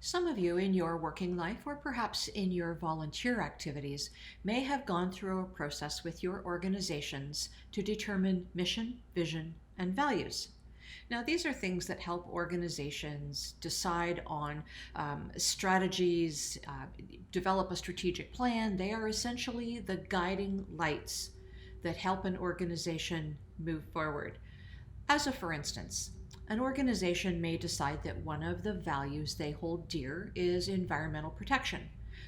Some of you in your working life or perhaps in your volunteer activities may have gone through a process with your organizations to determine mission, vision, and values. Now, these are things that help organizations decide on strategies, develop a strategic plan. They are essentially the guiding lights that help an organization move forward. As a for instance, an organization may decide that one of the values they hold dear is environmental protection.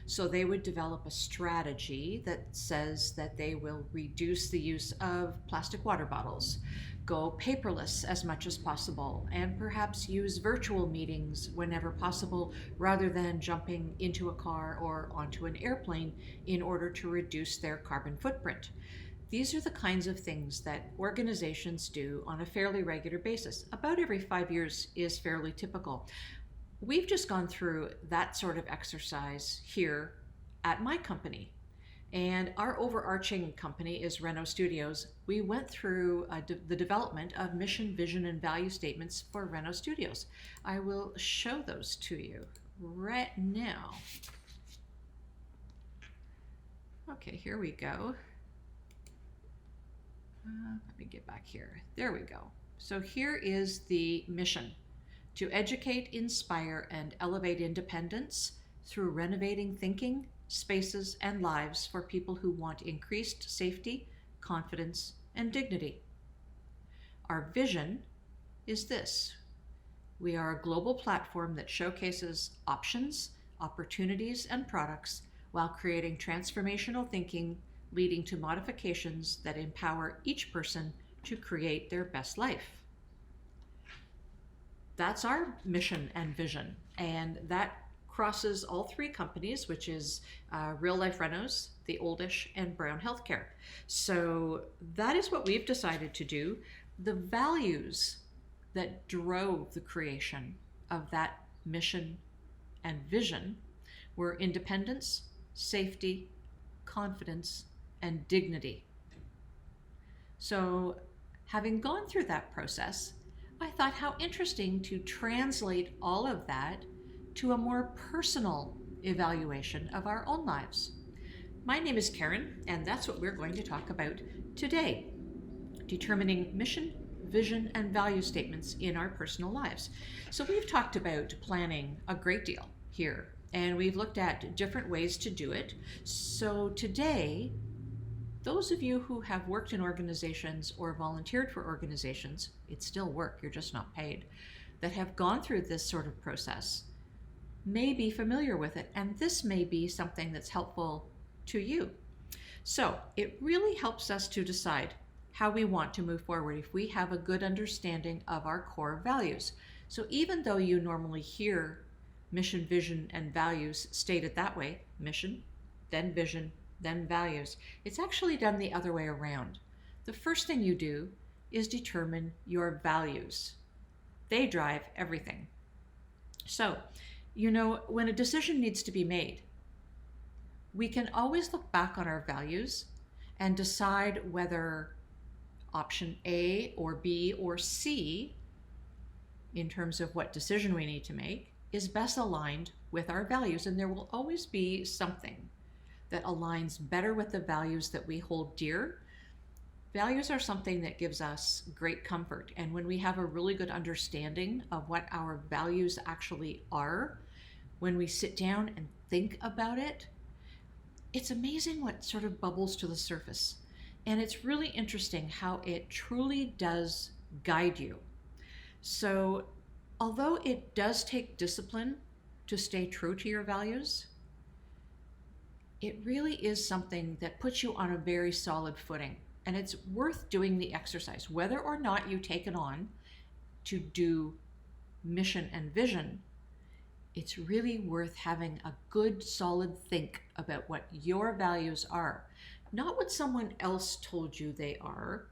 So they would develop a strategy that says that they will reduce the use of plastic water bottles, go paperless as much as possible, and perhaps use virtual meetings whenever possible rather than jumping into a car or onto an airplane in order to reduce their carbon footprint. These are the kinds of things that organizations do on a fairly regular basis. About every 5 years is fairly typical. We've just gone through that sort of exercise here at my company. And our overarching company is Reno Studios. We went through the development of mission, vision, and value statements for Reno Studios. I will show those to you right now. Okay, here we go. Let me get back here. There we go. So here is the mission: to educate, inspire, and elevate independence through renovating thinking, spaces, and lives for people who want increased safety, confidence, and dignity. Our vision is this: we are a global platform that showcases options, opportunities, and products while creating transformational thinking, leading to modifications that empower each person to create their best life. That's our mission and vision, and that crosses all three companies, which is Real Life Renos, The Oldish, and Brown Healthcare. So that is what we've decided to do. The values that drove the creation of that mission and vision were independence, safety, confidence, and dignity. So, having gone through that process, I thought how interesting to translate all of that to a more personal evaluation of our own lives. My name is Karen, and that's what we're going to talk about today: determining mission, vision, and value statements in our personal lives. So, we've talked about planning a great deal here, and we've looked at different ways to do it. So, today, those of you who have worked in organizations or volunteered for organizations, it's still work, you're just not paid, that have gone through this sort of process may be familiar with it, and this may be something that's helpful to you. So it really helps us to decide how we want to move forward if we have a good understanding of our core values. So even though you normally hear mission, vision, and values stated that way, mission, then vision, then values, it's actually done the other way around. The first thing you do is determine your values. They drive everything. So, when a decision needs to be made, we can always look back on our values and decide whether option A or B or C, in terms of what decision we need to make, is best aligned with our values. And there will always be something that aligns better with the values that we hold dear. Values are something that gives us great comfort. And when we have a really good understanding of what our values actually are, when we sit down and think about it, it's amazing what sort of bubbles to the surface. And it's really interesting how it truly does guide you. So, although it does take discipline to stay true to your values, it really is something that puts you on a very solid footing. And it's worth doing the exercise. Whether or not you take it on to do mission and vision, it's really worth having a good, solid think about what your values are, not what someone else told you they are.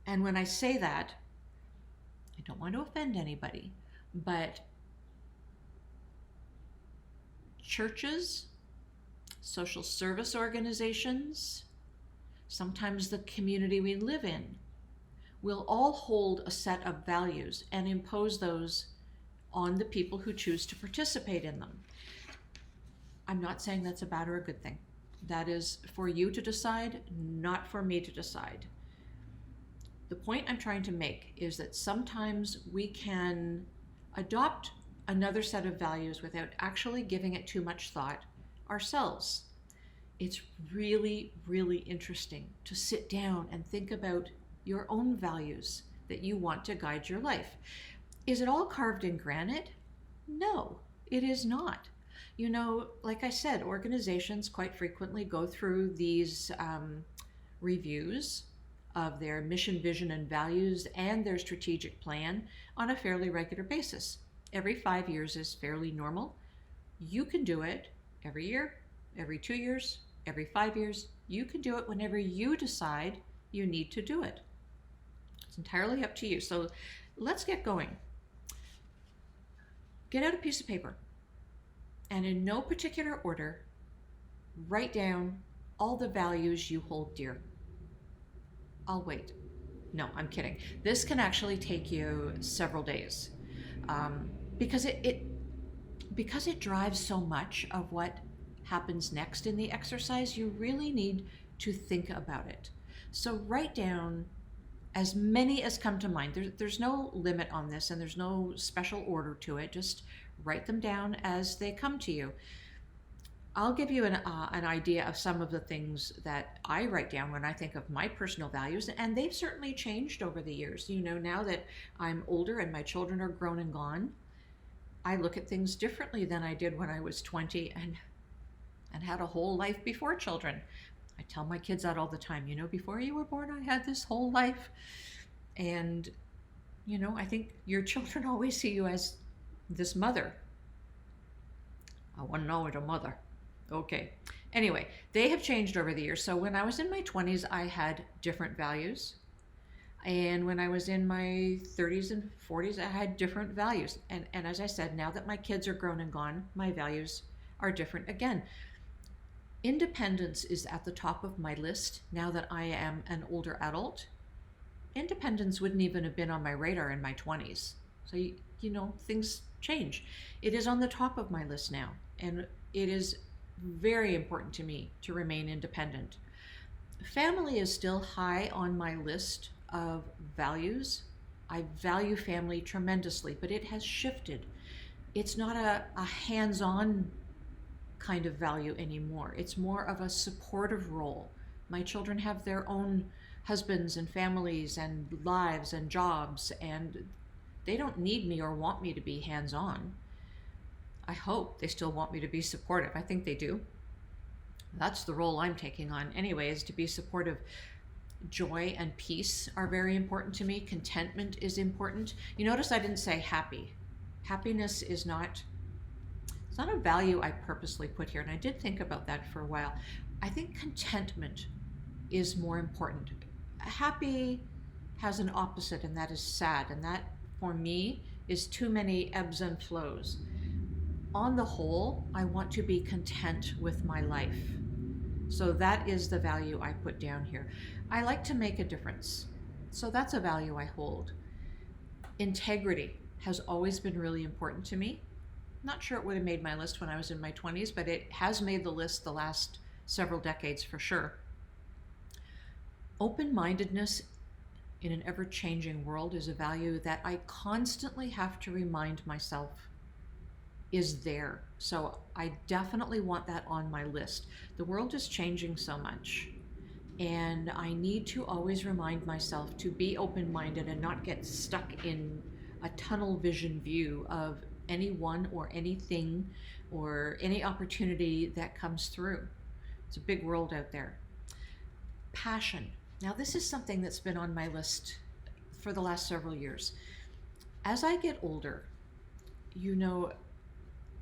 And when I say that, I don't want to offend anybody, but churches, social service organizations, sometimes the community we live in, will all hold a set of values and impose those on the people who choose to participate in them. I'm not saying that's a bad or a good thing. That is for you to decide, not for me to decide. The point I'm trying to make is that sometimes we can adopt another set of values without actually giving it too much thought ourselves. It's really, really interesting to sit down and think about your own values that you want to guide your life. Is it all carved in granite? No, it is not. You know, like I said, organizations quite frequently go through these reviews of their mission, vision, and values and their strategic plan on a fairly regular basis. Every 5 years is fairly normal. You can do it every year, every 2 years, every 5 years. You can do it whenever you decide you need to do it. It's entirely up to you. So let's get going. Get out a piece of paper and in no particular order, write down all the values you hold dear. I'll wait. No, I'm kidding. This can actually take you several days because it drives so much of what happens next in the exercise. You really need to think about it. So write down as many as come to mind. There's no limit on this, and there's no special order to it. Just write them down as they come to you. I'll give you an idea of some of the things that I write down when I think of my personal values, and they've certainly changed over the years. You know, now that I'm older and my children are grown and gone, I look at things differently than I did when I was 20 and had a whole life before children. I tell my kids that all the time. You know, before you were born, I had this whole life. And, you know, I think your children always see you as this mother. I want to know what a mother. Okay. Anyway, they have changed over the years. So when I was in my 20s, I had different values. And when I was in my 30s and 40s, I had different values. And as I said, now that my kids are grown and gone, my values are different again. Independence is at the top of my list now that I am an older adult. Independence wouldn't even have been on my radar in my 20s. So, you know, things change. It is on the top of my list now. And it is very important to me to remain independent. Family is still high on my list of values. I value family tremendously, but it has shifted. It's not a hands-on kind of value anymore. It's more of a supportive role. My children have their own husbands and families and lives and jobs, and they don't need me or want me to be hands-on. I hope they still want me to be supportive. I think they do. That's the role I'm taking on anyway, is to be supportive. Joy and peace are very important to me. Contentment is important. You notice I didn't say happy. Happiness is not, it's not a value I purposely put here, and I did think about that for a while. I think contentment is more important. Happy has an opposite, and that is sad, and that for me is too many ebbs and flows. On the whole, I want to be content with my life. So that is the value I put down here. I like to make a difference. So that's a value I hold. Integrity has always been really important to me. Not sure it would have made my list when I was in my 20s, but it has made the list the last several decades for sure. Open-mindedness in an ever-changing world is a value that I constantly have to remind myself is there. So I definitely want that on my list. The world is changing so much, and I need to always remind myself to be open-minded and not get stuck in a tunnel vision view of anyone or anything or any opportunity that comes through. It's a big world out there. Passion. Now, this is something that's been on my list for the last several years. As I get older, you know,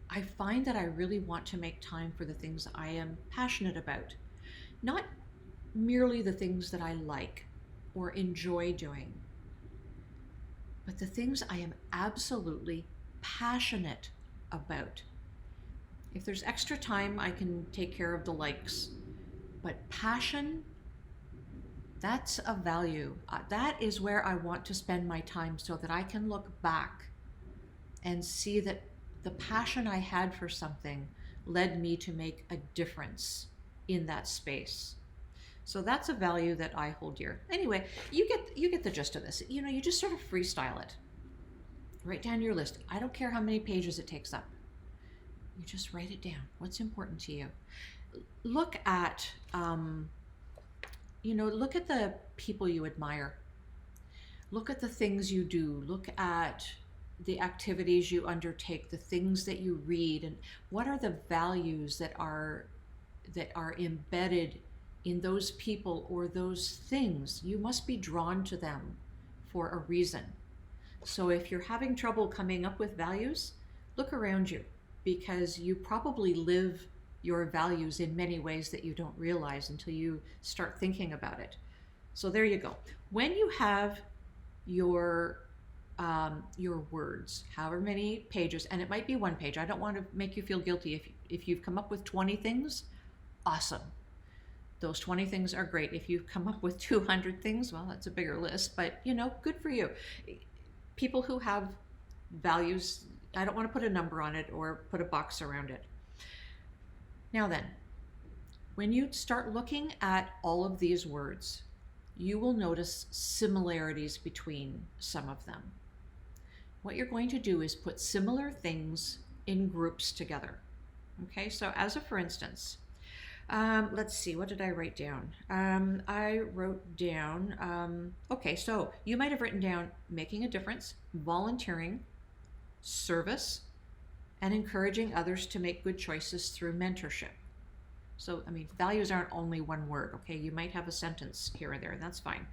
I find that I really want to make time for the things I am passionate about. Not merely the things that I like or enjoy doing, but the things I am absolutely passionate about. If there's extra time, I can take care of the likes, but passion, that's a value. That is where I want to spend my time so that I can look back and see that the passion I had for something led me to make a difference in that space. So that's a value that I hold dear. Anyway, you get the gist of this. You just sort of freestyle it. Write down your list. I don't care how many pages it takes up. You just write it down. What's important to you? Look at look at the people you admire. Look at the things you do. Look at the activities you undertake, the things that you read, and what are the values that are embedded in those people or those things. You must be drawn to them for a reason. So if you're having trouble coming up with values, look around you, because you probably live your values in many ways that you don't realize until you start thinking about it. So there you go. When you have your words, however many pages, and it might be one page. I don't want to make you feel guilty if you've come up with 20 things. Awesome. Those 20 things are great. If you've come up with 200 things, well, that's a bigger list, but good for you. People who have values, I don't want to put a number on it or put a box around it. Now then, when you start looking at all of these words, you will notice similarities between some of them. What you're going to do is put similar things in groups together. Okay, so as a for instance, let's see, what did I write down? I wrote down, okay, so you might have written down making a difference, volunteering, service, and encouraging others to make good choices through mentorship. So, values aren't only one word, okay? You might have a sentence here or there, that's fine.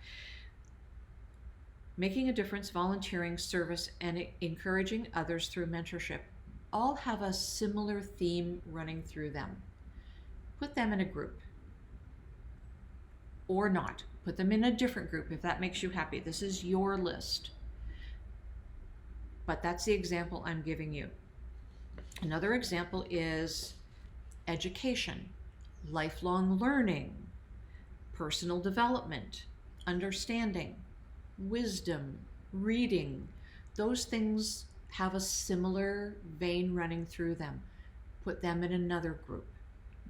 Making a difference, volunteering, service, and encouraging others through mentorship all have a similar theme running through them. Put them in a group. Or not. Put them in a different group if that makes you happy. This is your list. But that's the example I'm giving you. Another example is education, lifelong learning, personal development, understanding, wisdom, reading. Those things have a similar vein running through them. Put them in another group.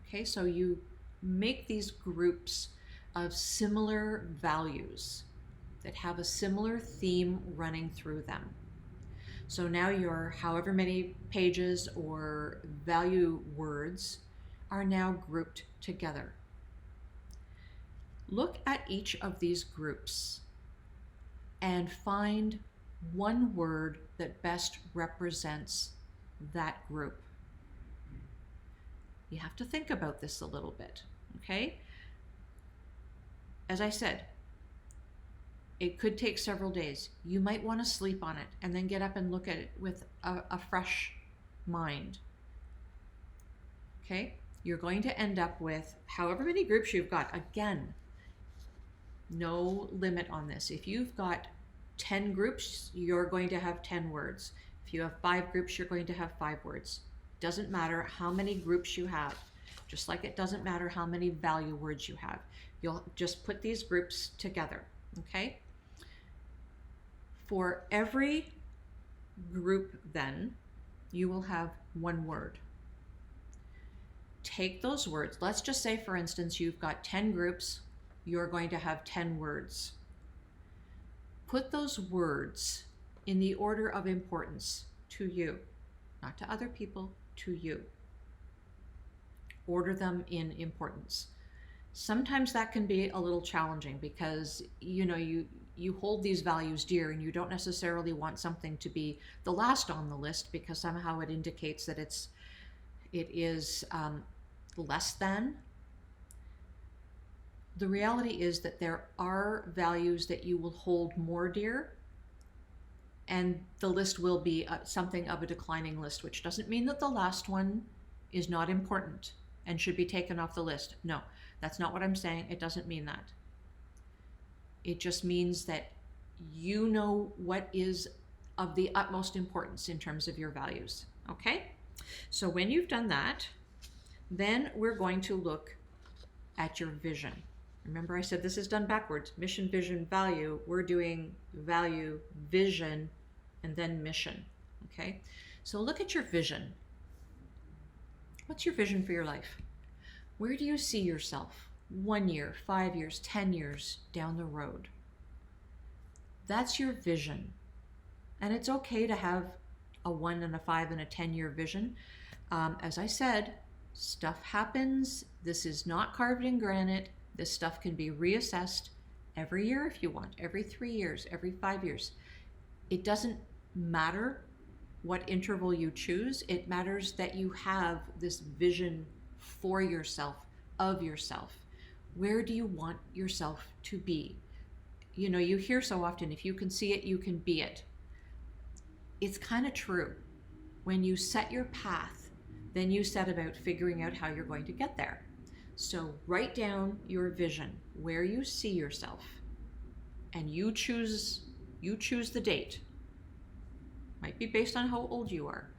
Okay, so you make these groups of similar values that have a similar theme running through them. So now your however many pages or value words are now grouped together. Look at each of these groups and find one word that best represents that group. You have to think about this a little bit, okay? As I said, it could take several days. You might want to sleep on it and then get up and look at it with a fresh mind. Okay? You're going to end up with however many groups you've got. Again, no limit on this. If you've got 10 groups, you're going to have 10 words. If you have 5 groups, you're going to have 5 words. Doesn't matter how many groups you have, just like it doesn't matter how many value words you have. You'll just put these groups together, okay? For every group then, you will have one word. Take those words. Let's just say, for instance, you've got 10 groups. You're going to have 10 words. Put those words in the order of importance to you, not to other people, to you. Order them in importance. Sometimes that can be a little challenging because you hold these values dear and you don't necessarily want something to be the last on the list because somehow it indicates that it is less than. The reality is that there are values that you will hold more dear, and the list will be something of a declining list, which doesn't mean that the last one is not important and should be taken off the list. No, that's not what I'm saying. It doesn't mean that. It just means that you know what is of the utmost importance in terms of your values, okay? So when you've done that, then we're going to look at your vision. Remember I said this is done backwards. Mission, vision, value. We're doing value, vision, and then mission. Okay? So look at your vision. What's your vision for your life? Where do you see yourself 1 year, 5 years, 10 years down the road? That's your vision. And it's okay to have a 1 and a 5 and a 10-year vision. As I said, stuff happens. This is not carved in granite. This stuff can be reassessed every year if you want, every 3 years, every 5 years. It doesn't matter what interval you choose. It matters that you have this vision for yourself, of yourself. Where do you want yourself to be? You know, you hear so often, if you can see it, you can be it. It's kind of true. When you set your path, then you set about figuring out how you're going to get there. So write down your vision, where you see yourself, and you choose the date. Might be based on how old you are.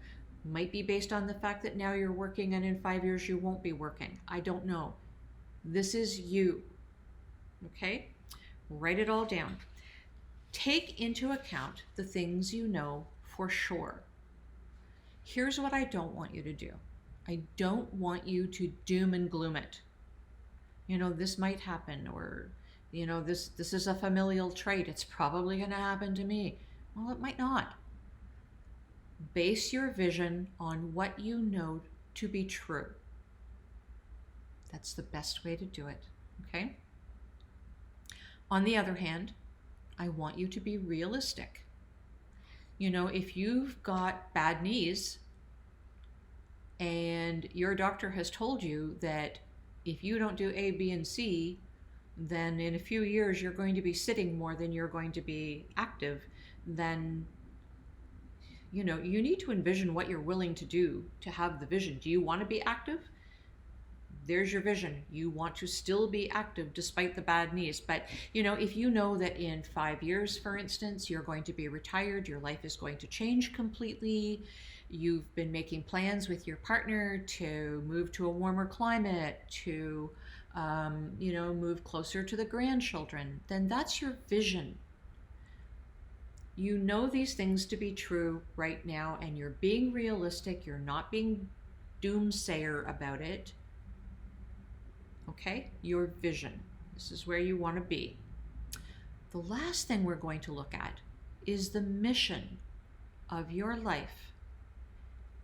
Might be based on the fact that now you're working and in 5 years you won't be working. I don't know. This is you. Okay? Write it all down. Take into account the things you know for sure. Here's what I don't want you to do. I don't want you to doom and gloom it. You know, this might happen, or, you know, this is a familial trait. It's probably going to happen to me. Well, it might not. Base your vision on what you know to be true. That's the best way to do it, okay? On the other hand, I want you to be realistic. You know, if you've got bad knees and your doctor has told you that if you don't do A, B, and C, then in a few years you're going to be sitting more than you're going to be active, then you know, you need to envision what you're willing to do to have the vision. Do you want to be active? There's your vision. You want to still be active despite the bad knees. But, you know, if you know that in 5 years, for instance, you're going to be retired, your life is going to change completely, you've been making plans with your partner to move to a warmer climate, to, you know, move closer to the grandchildren, then that's your vision. You know these things to be true right now, and you're being realistic. You're not being doomsayer about it. Okay? Your vision. This is where you want to be. The last thing we're going to look at is the mission of your life.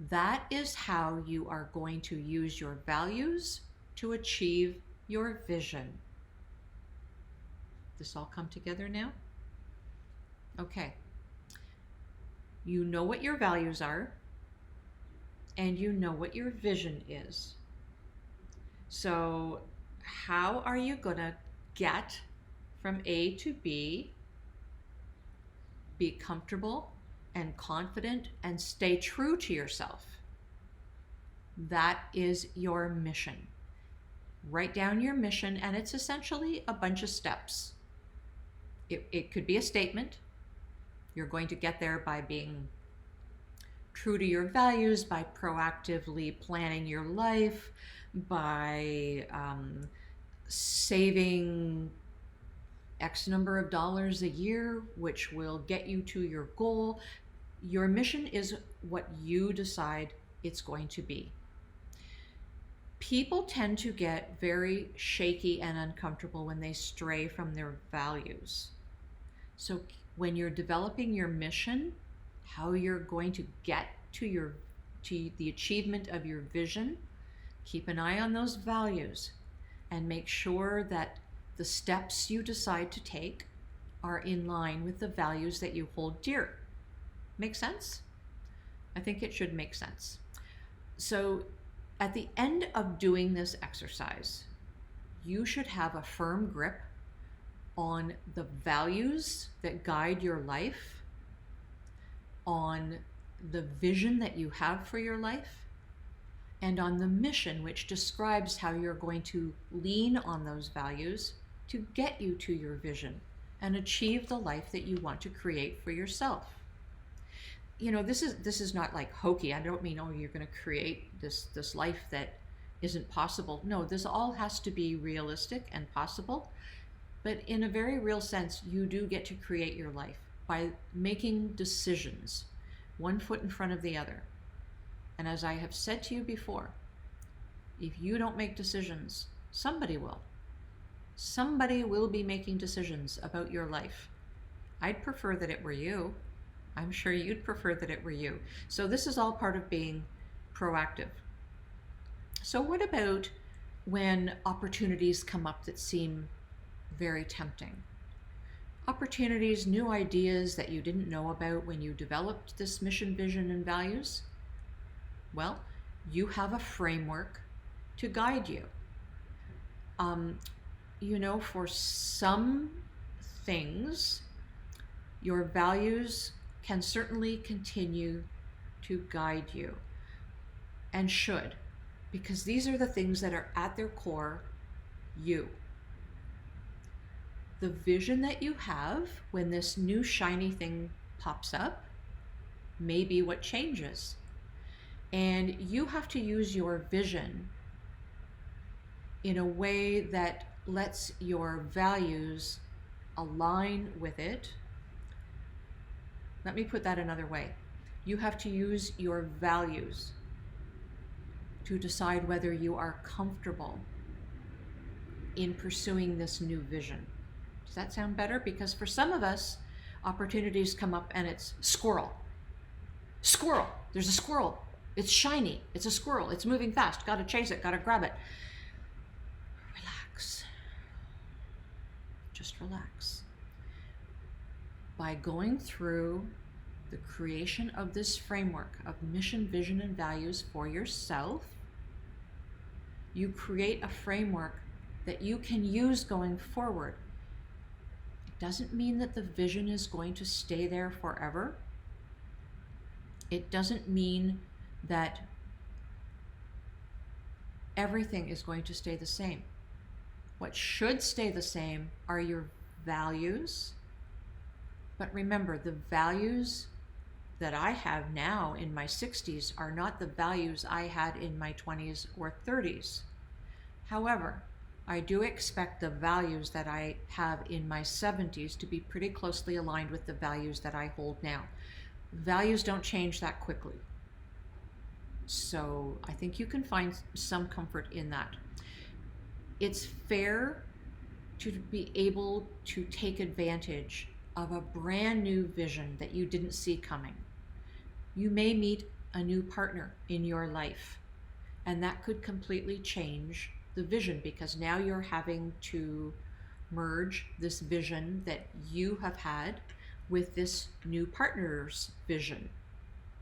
That is how you are going to use your values to achieve your vision. This all come together now? Okay. You know what your values are, and you know what your vision is. So how are you going to get from A to B, be comfortable and confident, and stay true to yourself? That is your mission. Write down your mission, and it's essentially a bunch of steps. It could be a statement. You're going to get there by being true to your values, by proactively planning your life, by saving X number of dollars a year, which will get you to your goal. Your mission is what you decide it's going to be. People tend to get very shaky and uncomfortable when they stray from their values. So when you're developing your mission, how you're going to get to the achievement of your vision, keep an eye on those values and make sure that the steps you decide to take are in line with the values that you hold dear. Make sense? I think it should make sense. So at the end of doing this exercise, you should have a firm grip on the values that guide your life, on the vision that you have for your life, and on the mission, which describes how you're going to lean on those values to get you to your vision and achieve the life that you want to create for yourself. You know, this is not like hokey. I don't mean, oh, you're going to create this life that isn't possible. No, this all has to be realistic and possible. But in a very real sense, you do get to create your life by making decisions, one foot in front of the other. And as I have said to you before, if you don't make decisions, somebody will. Somebody will be making decisions about your life. I'd prefer that it were you. I'm sure you'd prefer that it were you. So this is all part of being proactive. So what about when opportunities come up that seem very tempting? Opportunities, new ideas that you didn't know about when you developed this mission, vision, and values? Well, you have a framework to guide you. For some things, your values can certainly continue to guide you, and should, because these are the things that are at their core you. The vision that you have when this new shiny thing pops up may be what changes. And you have to use your vision in a way that lets your values align with it. Let me put that another way. You have to use your values to decide whether you are comfortable in pursuing this new vision. Does that sound better? Because for some of us, opportunities come up and it's squirrel. Squirrel. There's a squirrel. It's shiny. It's a squirrel. It's moving fast. Got to chase it. Got to grab it. Relax. Just relax. By going through the creation of this framework of mission, vision, and values for yourself, you create a framework that you can use going forward. It doesn't mean that the vision is going to stay there forever. It doesn't mean that everything is going to stay the same. What should stay the same are your values. But remember, the values that I have now in my 60s are not the values I had in my 20s or 30s. However, I do expect the values that I have in my 70s to be pretty closely aligned with the values that I hold now. Values don't change that quickly. So I think you can find some comfort in that. It's fair to be able to take advantage of a brand new vision that you didn't see coming. You may meet a new partner in your life, and that could completely change the vision, because now you're having to merge this vision that you have had with this new partner's vision,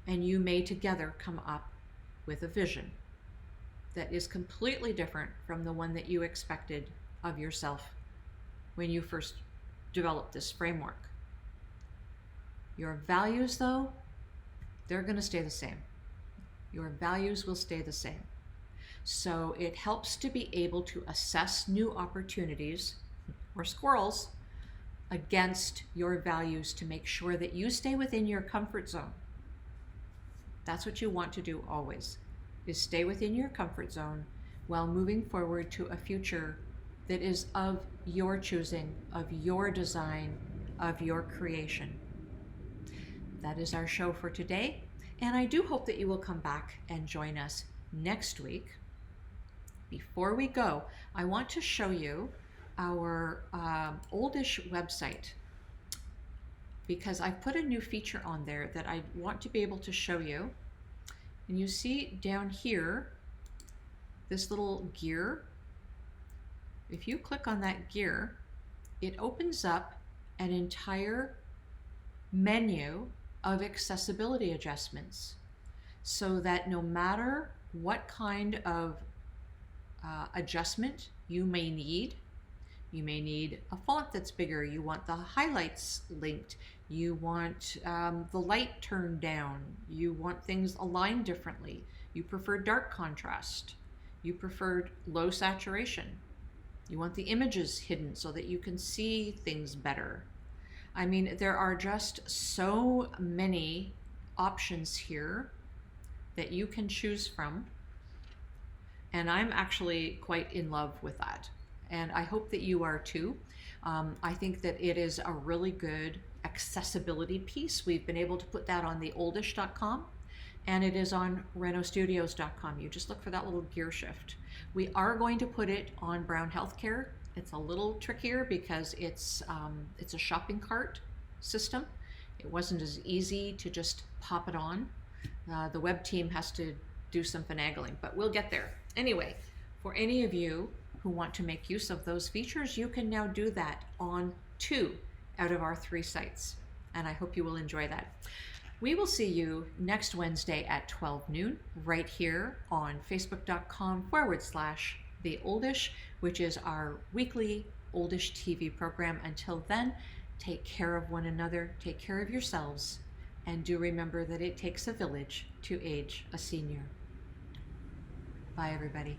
and you may together come up with a vision that is completely different from the one that you expected of yourself when you first developed this framework. Your values, though, they're going to stay the same. Your values will stay the same. So it helps to be able to assess new opportunities or squirrels against your values to make sure that you stay within your comfort zone. That's what you want to do always, is stay within your comfort zone while moving forward to a future that is of your choosing, of your design, of your creation. That is our show for today, and I do hope that you will come back and join us next week. Before we go, I want to show you our oldish website, because I've put a new feature on there that I want to be able to show you. And you see down here, this little gear. If you click on that gear, it opens up an entire menu of accessibility adjustments, so that no matter what kind of adjustment you may need a font that's bigger, you want the highlights linked, you want the light turned down, you want things aligned differently, you prefer dark contrast, you prefer low saturation, you want the images hidden so that you can see things better. I mean, there are just so many options here that you can choose from, and I'm actually quite in love with that. And I hope that you are too. I think that it is a really good accessibility piece. We've been able to put that on theoldish.com, and it is on renostudios.com. You just look for that little gear shift. We are going to put it on Brown Healthcare. It's a little trickier because it's a shopping cart system. It wasn't as easy to just pop it on. The web team has to do some finagling, but we'll get there. Anyway, for any of you who want to make use of those features, you can now do that on 2 out of our 3 sites, and I hope you will enjoy that. We will see you next Wednesday at 12 noon right here on facebook.com/The Oldish, which is our weekly Oldish TV program. Until then, take care of one another, take care of yourselves, and do remember that it takes a village to age a senior. Bye, everybody.